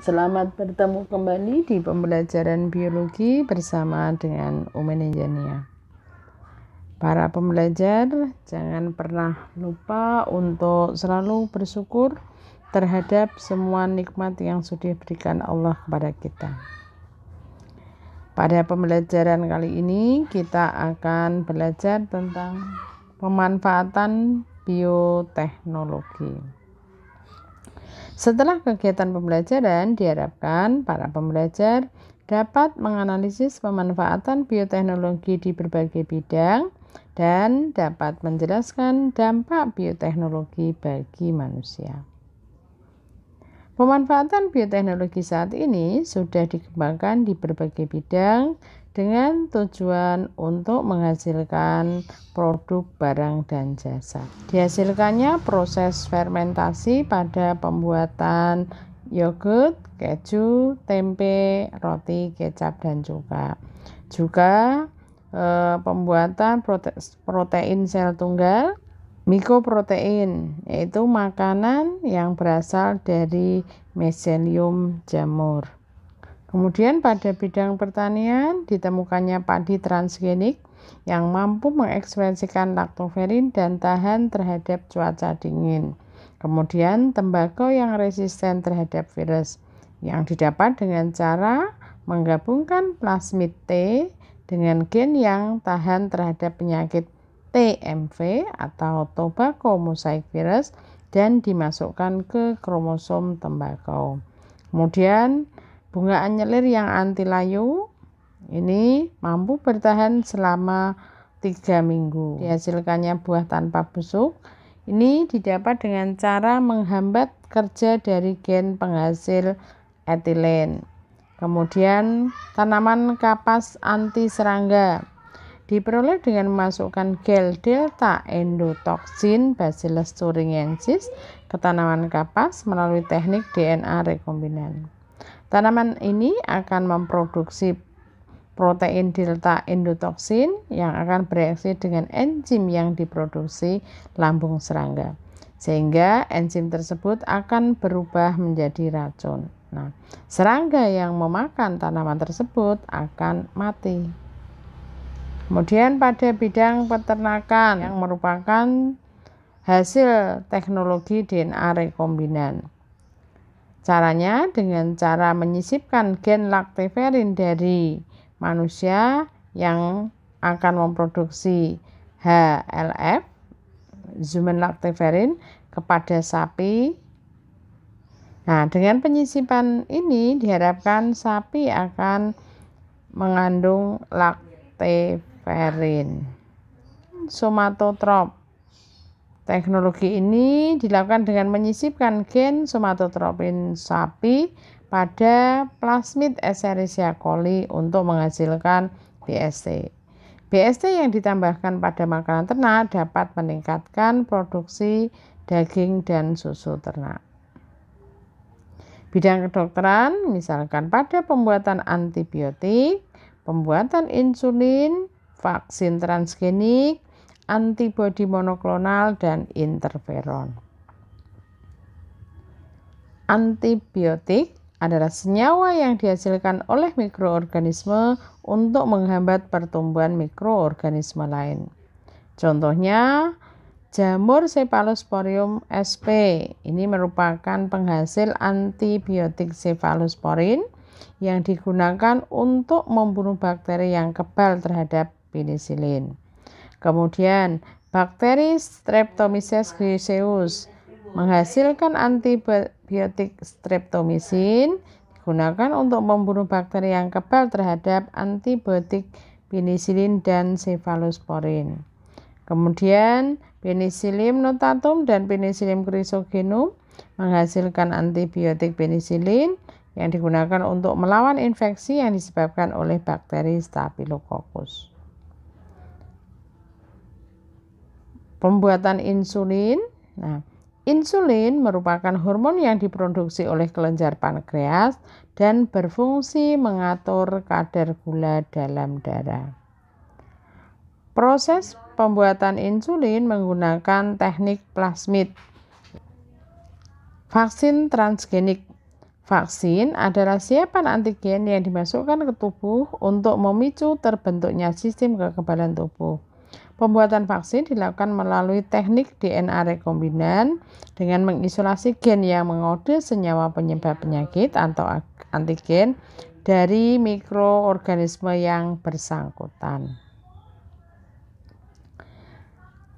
Selamat bertemu kembali di pembelajaran biologi bersama dengan Umenijania. Para pembelajar, jangan pernah lupa untuk selalu bersyukur terhadap semua nikmat yang sudah diberikan Allah kepada kita. Pada pembelajaran kali ini kita akan belajar tentang pemanfaatan bioteknologi. Setelah kegiatan pembelajaran, diharapkan para pembelajar dapat menganalisis pemanfaatan bioteknologi di berbagai bidang dan dapat menjelaskan dampak bioteknologi bagi manusia. Pemanfaatan bioteknologi saat ini sudah dikembangkan di berbagai bidang dengan tujuan untuk menghasilkan produk barang dan jasa. Dihasilkannya proses fermentasi pada pembuatan yogurt, keju, tempe, roti, kecap, dan cuka. Juga pembuatan protein sel tunggal, mikoprotein, yaitu makanan yang berasal dari miselium jamur. Kemudian pada bidang pertanian ditemukannya padi transgenik yang mampu mengekspresikan laktoferin dan tahan terhadap cuaca dingin. Kemudian tembakau yang resisten terhadap virus yang didapat dengan cara menggabungkan plasmid T dengan gen yang tahan terhadap penyakit TMV atau tobacco mosaic virus dan dimasukkan ke kromosom tembakau. Kemudian bunga anyelir yang anti layu ini mampu bertahan selama 3 minggu. Dihasilkannya buah tanpa busuk. Ini didapat dengan cara menghambat kerja dari gen penghasil etilen. Kemudian tanaman kapas anti serangga diperoleh dengan memasukkan gel delta endotoxin Bacillus thuringiensis ke tanaman kapas melalui teknik DNA rekombinan. Tanaman ini akan memproduksi protein delta endotoxin yang akan bereaksi dengan enzim yang diproduksi lambung serangga, sehingga enzim tersebut akan berubah menjadi racun. Nah, serangga yang memakan tanaman tersebut akan mati. Kemudian pada bidang peternakan yang merupakan hasil teknologi DNA rekombinan. Caranya dengan cara menyisipkan gen laktoferin dari manusia yang akan memproduksi HLF, human lactoferrin, kepada sapi. Nah, dengan penyisipan ini diharapkan sapi akan mengandung laktoferin. Somatotrop. Teknologi ini dilakukan dengan menyisipkan gen somatotropin sapi pada plasmid Escherichia coli untuk menghasilkan BST. BST yang ditambahkan pada makanan ternak dapat meningkatkan produksi daging dan susu ternak. Bidang kedokteran misalkan pada pembuatan antibiotik, pembuatan insulin, vaksin transgenik, antibodi monoklonal, dan interferon. Antibiotik adalah senyawa yang dihasilkan oleh mikroorganisme untuk menghambat pertumbuhan mikroorganisme lain. Contohnya, jamur Cephalosporium sp. Ini merupakan penghasil antibiotik cephalosporin yang digunakan untuk membunuh bakteri yang kebal terhadap penisilin. Kemudian, bakteri Streptomyces griseus menghasilkan antibiotik streptomycin digunakan untuk membunuh bakteri yang kebal terhadap antibiotik penisilin dan cephalosporin. Kemudian, Penicillium notatum dan Penicillium chrysogenum menghasilkan antibiotik penisilin yang digunakan untuk melawan infeksi yang disebabkan oleh bakteri Staphylococcus. Pembuatan insulin. Nah, insulin merupakan hormon yang diproduksi oleh kelenjar pankreas dan berfungsi mengatur kadar gula dalam darah. Proses pembuatan insulin menggunakan teknik plasmid. Vaksin transgenik. Vaksin adalah siapan antigen yang dimasukkan ke tubuh untuk memicu terbentuknya sistem kekebalan tubuh. Pembuatan vaksin dilakukan melalui teknik DNA rekombinan dengan mengisolasi gen yang mengode senyawa penyebab penyakit atau antigen dari mikroorganisme yang bersangkutan.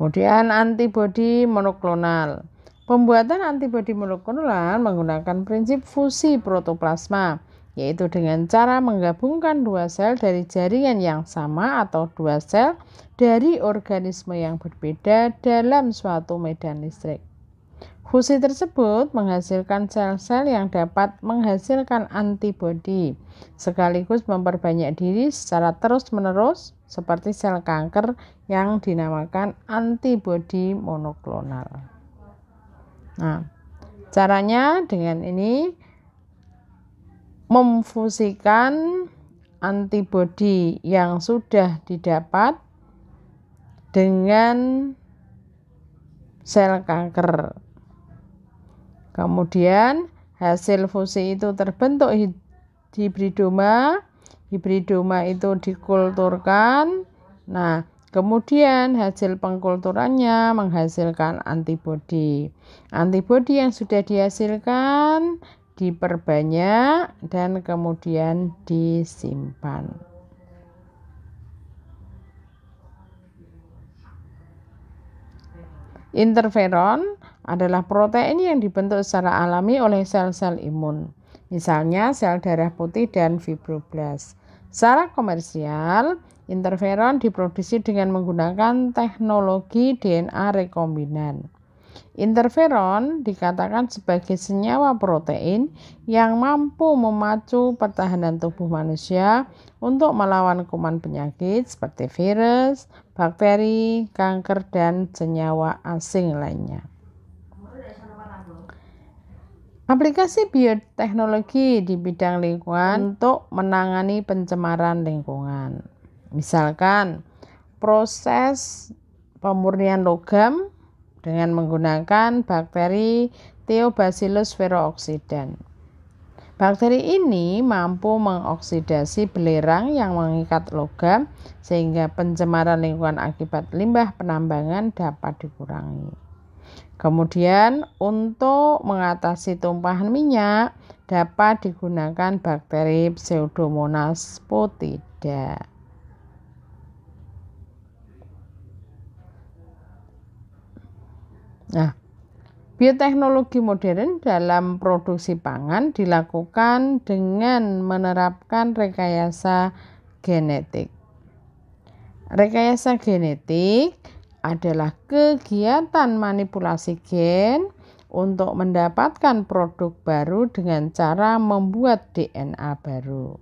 Kemudian antibodi monoklonal. Pembuatan antibodi monoklonal menggunakan prinsip fusi protoplasma, yaitu dengan cara menggabungkan dua sel dari jaringan yang sama atau dua sel dari organisme yang berbeda dalam suatu medan listrik. Fusi tersebut menghasilkan sel-sel yang dapat menghasilkan antibodi, sekaligus memperbanyak diri secara terus-menerus seperti sel kanker yang dinamakan antibodi monoklonal. Nah, caranya dengan ini memfusikan antibodi yang sudah didapat dengan sel kanker. Kemudian hasil fusi itu terbentuk hibridoma. Hibridoma itu dikulturkan. Nah, kemudian hasil pengkulturannya menghasilkan antibodi. Antibodi yang sudah dihasilkan diperbanyak dan kemudian disimpan. Interferon adalah protein yang dibentuk secara alami oleh sel-sel imun, misalnya sel darah putih dan fibroblast. Secara komersial, interferon diproduksi dengan menggunakan teknologi DNA rekombinan. Interferon dikatakan sebagai senyawa protein yang mampu memacu pertahanan tubuh manusia untuk melawan kuman penyakit seperti virus, bakteri, kanker, dan senyawa asing lainnya. Aplikasi bioteknologi di bidang lingkungan untuk menangani pencemaran lingkungan. Misalkan proses pemurnian logam dengan menggunakan bakteri Theobacillus ferrooxidans. Bakteri ini mampu mengoksidasi belerang yang mengikat logam sehingga pencemaran lingkungan akibat limbah penambangan dapat dikurangi. Kemudian untuk mengatasi tumpahan minyak dapat digunakan bakteri Pseudomonas fotida. Nah, bioteknologi modern dalam produksi pangan dilakukan dengan menerapkan rekayasa genetik. Rekayasa genetik adalah kegiatan manipulasi gen untuk mendapatkan produk baru dengan cara membuat DNA baru.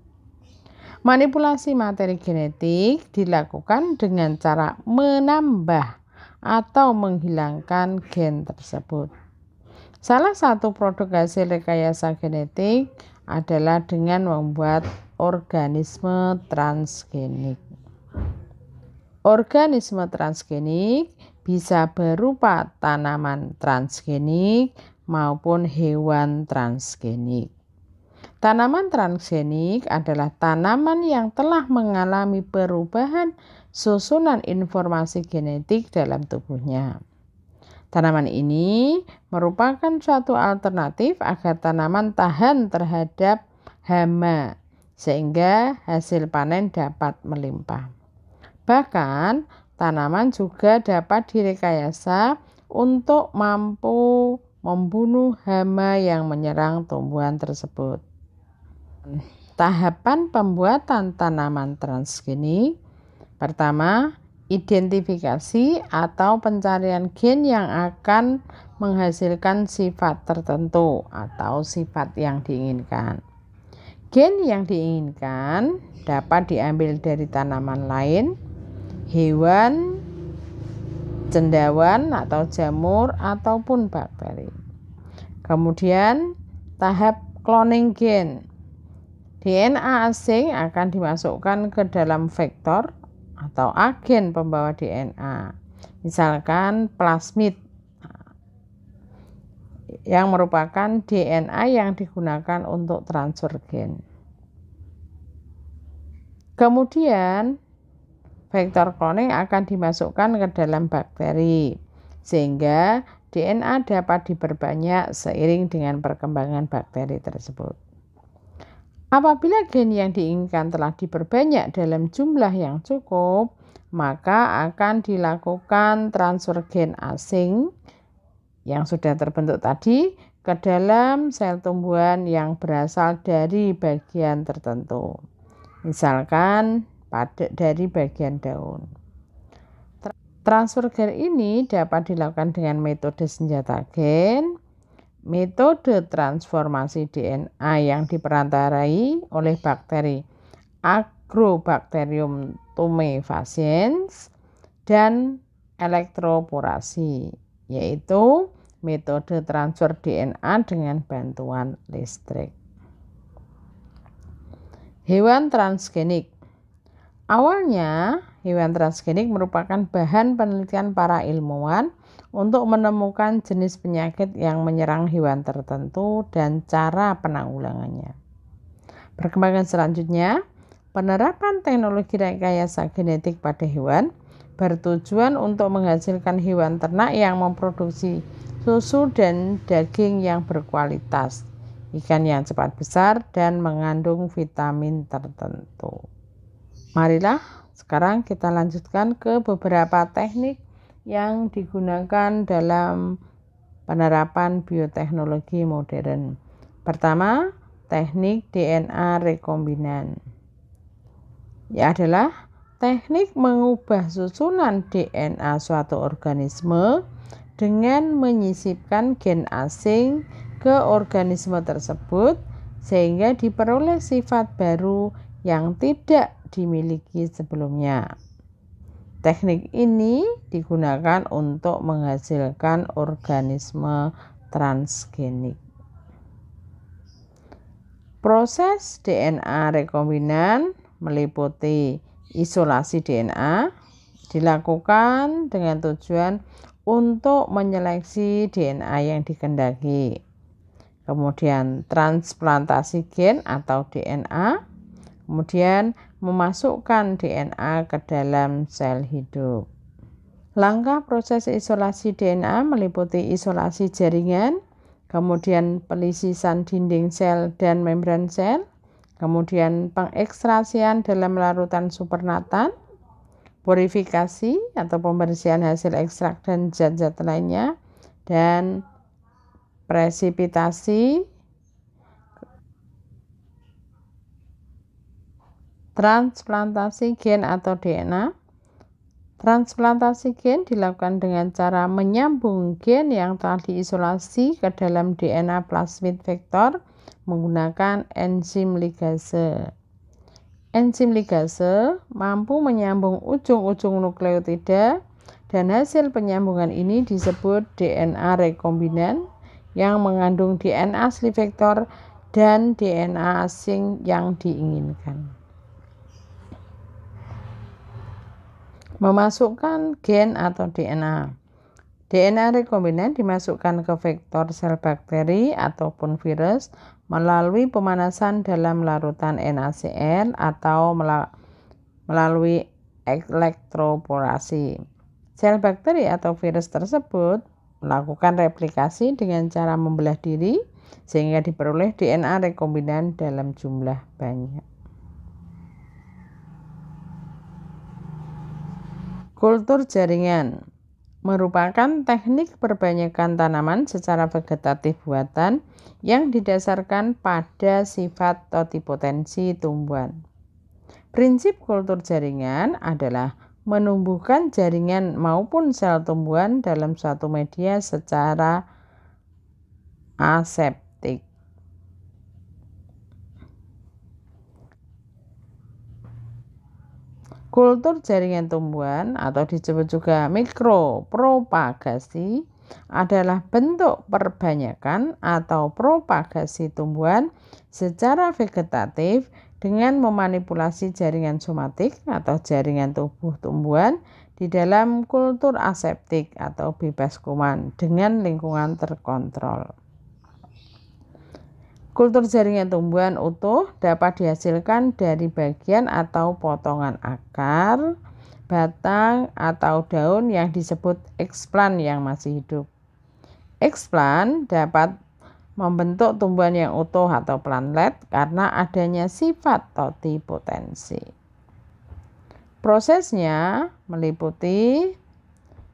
Manipulasi materi genetik dilakukan dengan cara menambah atau menghilangkan gen tersebut. Salah satu produk hasil rekayasa genetik adalah dengan membuat organisme transgenik. Organisme transgenik bisa berupa tanaman transgenik maupun hewan transgenik. Tanaman transgenik adalah tanaman yang telah mengalami perubahan susunan informasi genetik dalam tubuhnya. Tanaman ini merupakan suatu alternatif agar tanaman tahan terhadap hama, sehingga hasil panen dapat melimpah. Bahkan, tanaman juga dapat direkayasa untuk mampu membunuh hama yang menyerang tumbuhan tersebut. Tahapan pembuatan tanaman transgenik. Pertama, identifikasi atau pencarian gen yang akan menghasilkan sifat tertentu atau sifat yang diinginkan. Gen yang diinginkan dapat diambil dari tanaman lain, hewan, cendawan atau jamur, ataupun bakteri. Kemudian, tahap cloning gen. DNA asing akan dimasukkan ke dalam vektor atau agen pembawa DNA, misalkan plasmid. yang merupakan DNA yang digunakan untuk transfer gen. Kemudian vektor kloning akan dimasukkan ke dalam bakteri sehingga DNA dapat diperbanyak seiring dengan perkembangan bakteri tersebut. Apabila gen yang diinginkan telah diperbanyak dalam jumlah yang cukup, maka akan dilakukan transfer gen asing yang sudah terbentuk tadi ke dalam sel tumbuhan yang berasal dari bagian tertentu. Misalkan dari bagian daun. Transfer gen ini dapat dilakukan dengan metode senjata gen, metode transformasi DNA yang diperantarai oleh bakteri Agrobacterium tumefaciens, dan elektroporasi, yaitu metode transfer DNA dengan bantuan listrik. Hewan transgenik. Awalnya, hewan transgenik merupakan bahan penelitian para ilmuwan untuk menemukan jenis penyakit yang menyerang hewan tertentu dan cara penanggulangannya. Perkembangan selanjutnya, penerapan teknologi rekayasa genetik pada hewan bertujuan untuk menghasilkan hewan ternak yang memproduksi susu dan daging yang berkualitas, ikan yang cepat besar, dan mengandung vitamin tertentu. Marilah sekarang kita lanjutkan ke beberapa teknik yang digunakan dalam penerapan bioteknologi modern. Pertama, teknik DNA rekombinan. Ya adalah teknik mengubah susunan DNA suatu organisme dengan menyisipkan gen asing ke organisme tersebut sehingga diperoleh sifat baru yang tidak dimiliki sebelumnya. Teknik ini digunakan untuk menghasilkan organisme transgenik. Proses DNA rekombinan meliputi isolasi DNA, dilakukan dengan tujuan untuk menyeleksi DNA yang dikehendaki. Kemudian transplantasi gen atau DNA, kemudian memasukkan DNA ke dalam sel hidup. Langkah proses isolasi DNA meliputi isolasi jaringan, kemudian pelisisan dinding sel dan membran sel, kemudian pengekstrasian dalam larutan supernatan, purifikasi atau pembersihan hasil ekstrak dan zat-zat lainnya, dan presipitasi. Transplantasi gen atau DNA. Transplantasi gen dilakukan dengan cara menyambung gen yang telah diisolasi ke dalam DNA plasmid vektor menggunakan enzim ligase. Enzim ligase mampu menyambung ujung-ujung nukleotida dan hasil penyambungan ini disebut DNA rekombinan yang mengandung DNA asli vektor dan DNA asing yang diinginkan. Memasukkan gen atau DNA. DNA rekombinan dimasukkan ke vektor sel bakteri ataupun virus melalui pemanasan dalam larutan NaCl atau melalui elektroporasi. Sel bakteri atau virus tersebut melakukan replikasi dengan cara membelah diri sehingga diperoleh DNA rekombinan dalam jumlah banyak. Kultur jaringan merupakan teknik perbanyakan tanaman secara vegetatif buatan yang didasarkan pada sifat totipotensi tumbuhan. Prinsip kultur jaringan adalah menumbuhkan jaringan maupun sel tumbuhan dalam suatu media secara aseptik. Kultur jaringan tumbuhan atau disebut juga mikropropagasi adalah bentuk perbanyakan atau propagasi tumbuhan secara vegetatif dengan memanipulasi jaringan somatik atau jaringan tubuh tumbuhan di dalam kultur aseptik atau bebas kuman dengan lingkungan terkontrol. Kultur jaringan tumbuhan utuh dapat dihasilkan dari bagian atau potongan akar, batang, atau daun yang disebut eksplan yang masih hidup. Eksplan dapat membentuk tumbuhan yang utuh atau plantlet karena adanya sifat totipotensi. Prosesnya meliputi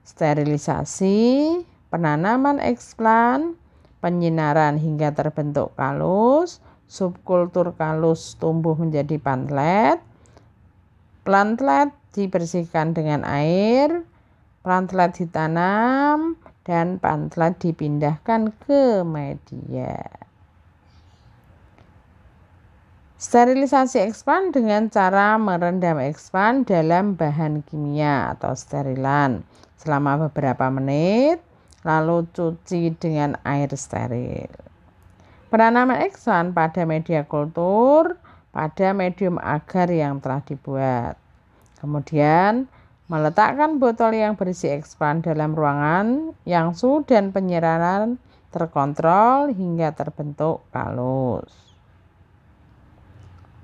sterilisasi, penanaman eksplan, penyinaran hingga terbentuk kalus, subkultur kalus tumbuh menjadi plantlet, plantlet dibersihkan dengan air, plantlet ditanam, dan plantlet dipindahkan ke media. Sterilisasi eksplan dengan cara merendam eksplan dalam bahan kimia atau sterilan selama beberapa menit, lalu cuci dengan air steril. Penanaman eksplan pada media kultur pada medium agar yang telah dibuat. Kemudian meletakkan botol yang berisi eksplan dalam ruangan yang suhu dan penyiraman terkontrol hingga terbentuk kalus.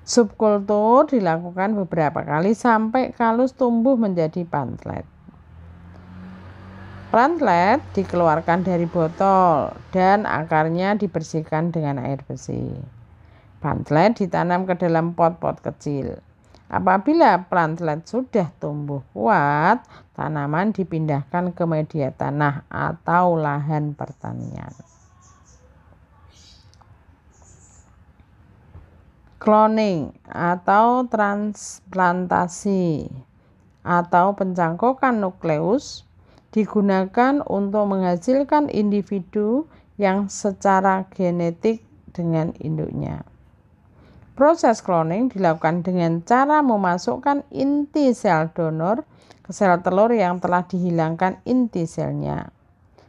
Subkultur dilakukan beberapa kali sampai kalus tumbuh menjadi plantlet. Plantlet dikeluarkan dari botol dan akarnya dibersihkan dengan air bersih. Plantlet ditanam ke dalam pot-pot kecil. Apabila plantlet sudah tumbuh kuat, tanaman dipindahkan ke media tanah atau lahan pertanian. Cloning atau transplantasi atau pencangkokan nukleus digunakan untuk menghasilkan individu yang secara genetik dengan induknya. Proses cloning dilakukan dengan cara memasukkan inti sel donor ke sel telur yang telah dihilangkan inti selnya.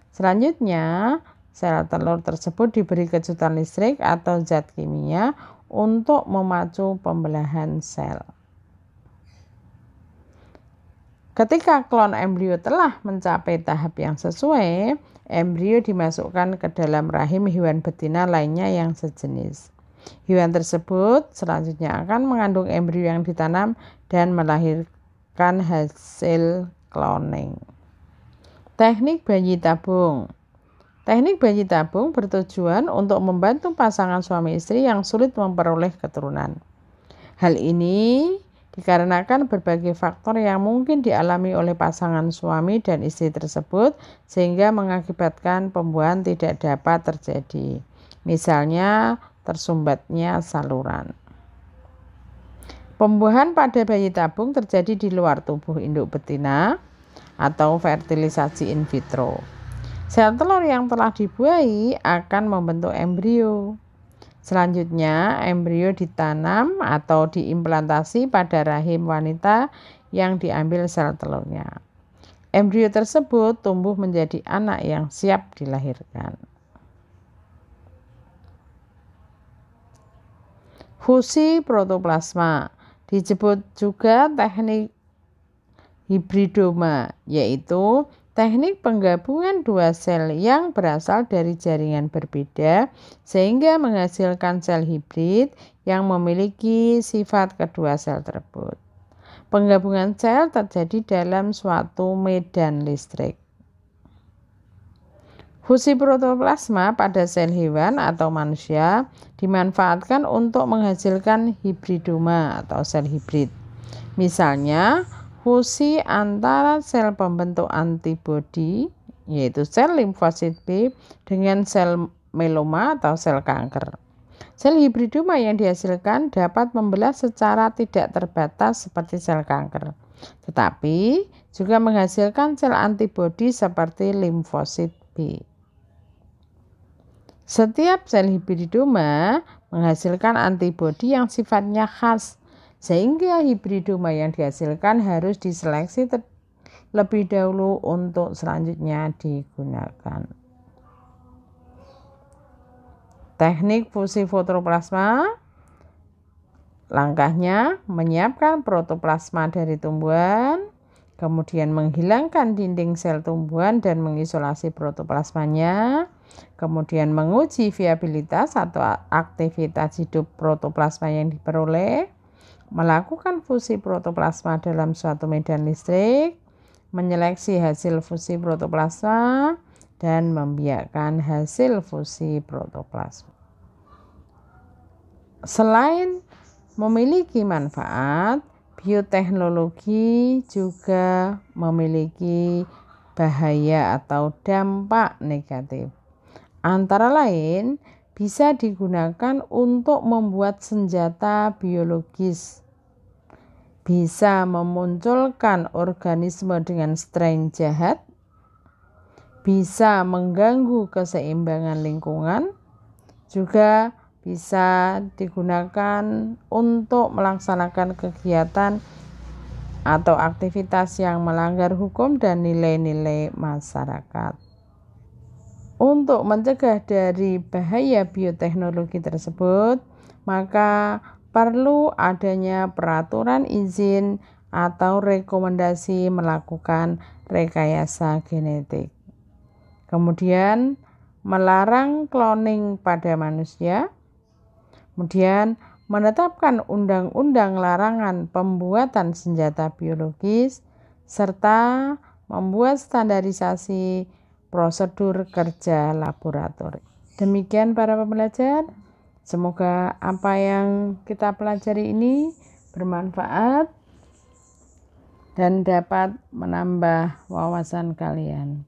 Selanjutnya, sel telur tersebut diberi kejutan listrik atau zat kimia untuk memacu pembelahan sel. Ketika klon embrio telah mencapai tahap yang sesuai, embrio dimasukkan ke dalam rahim hewan betina lainnya yang sejenis. Hewan tersebut selanjutnya akan mengandung embrio yang ditanam dan melahirkan hasil cloning. Teknik bayi tabung. Teknik bayi tabung bertujuan untuk membantu pasangan suami istri yang sulit memperoleh keturunan. Hal ini dikarenakan berbagai faktor yang mungkin dialami oleh pasangan suami dan istri tersebut sehingga mengakibatkan pembuahan tidak dapat terjadi. Misalnya, tersumbatnya saluran. Pembuahan pada bayi tabung terjadi di luar tubuh induk betina atau fertilisasi in vitro. Sel telur yang telah dibuahi akan membentuk embrio. Selanjutnya, embrio ditanam atau diimplantasi pada rahim wanita yang diambil sel telurnya. Embrio tersebut tumbuh menjadi anak yang siap dilahirkan. Fusi protoplasma disebut juga teknik hibridoma, yaitu teknik penggabungan dua sel yang berasal dari jaringan berbeda sehingga menghasilkan sel hibrid yang memiliki sifat kedua sel tersebut. Penggabungan sel terjadi dalam suatu medan listrik. Fusi protoplasma pada sel hewan atau manusia dimanfaatkan untuk menghasilkan hibridoma atau sel hibrid. Misalnya, fusi antara sel pembentuk antibodi, yaitu sel limfosit B, dengan sel meloma atau sel kanker. Sel hibridoma yang dihasilkan dapat membelah secara tidak terbatas seperti sel kanker, tetapi juga menghasilkan sel antibodi seperti limfosit B. Setiap sel hibridoma menghasilkan antibodi yang sifatnya khas, sehingga hibridoma yang dihasilkan harus diseleksi terlebih dahulu untuk selanjutnya digunakan. Teknik fusi protoplasma, langkahnya menyiapkan protoplasma dari tumbuhan, kemudian menghilangkan dinding sel tumbuhan dan mengisolasi protoplasmanya, Kemudian menguji viabilitas atau aktivitas hidup protoplasma yang diperoleh, melakukan fusi protoplasma dalam suatu medan listrik, menyeleksi hasil fusi protoplasma, dan membiarkan hasil fusi protoplasma. Selain memiliki manfaat, bioteknologi juga memiliki bahaya atau dampak negatif. Antara lain, bisa digunakan untuk membuat senjata biologis, bisa memunculkan organisme dengan strain jahat, bisa mengganggu keseimbangan lingkungan, juga bisa digunakan untuk melaksanakan kegiatan atau aktivitas yang melanggar hukum dan nilai-nilai masyarakat. Untuk mencegah dari bahaya bioteknologi tersebut, maka perlu adanya peraturan izin atau rekomendasi melakukan rekayasa genetik. Kemudian melarang cloning pada manusia. Kemudian menetapkan undang-undang larangan pembuatan senjata biologis serta membuat standarisasi prosedur kerja laboratorium. Demikian para pembelajar, semoga apa yang kita pelajari ini bermanfaat dan dapat menambah wawasan kalian.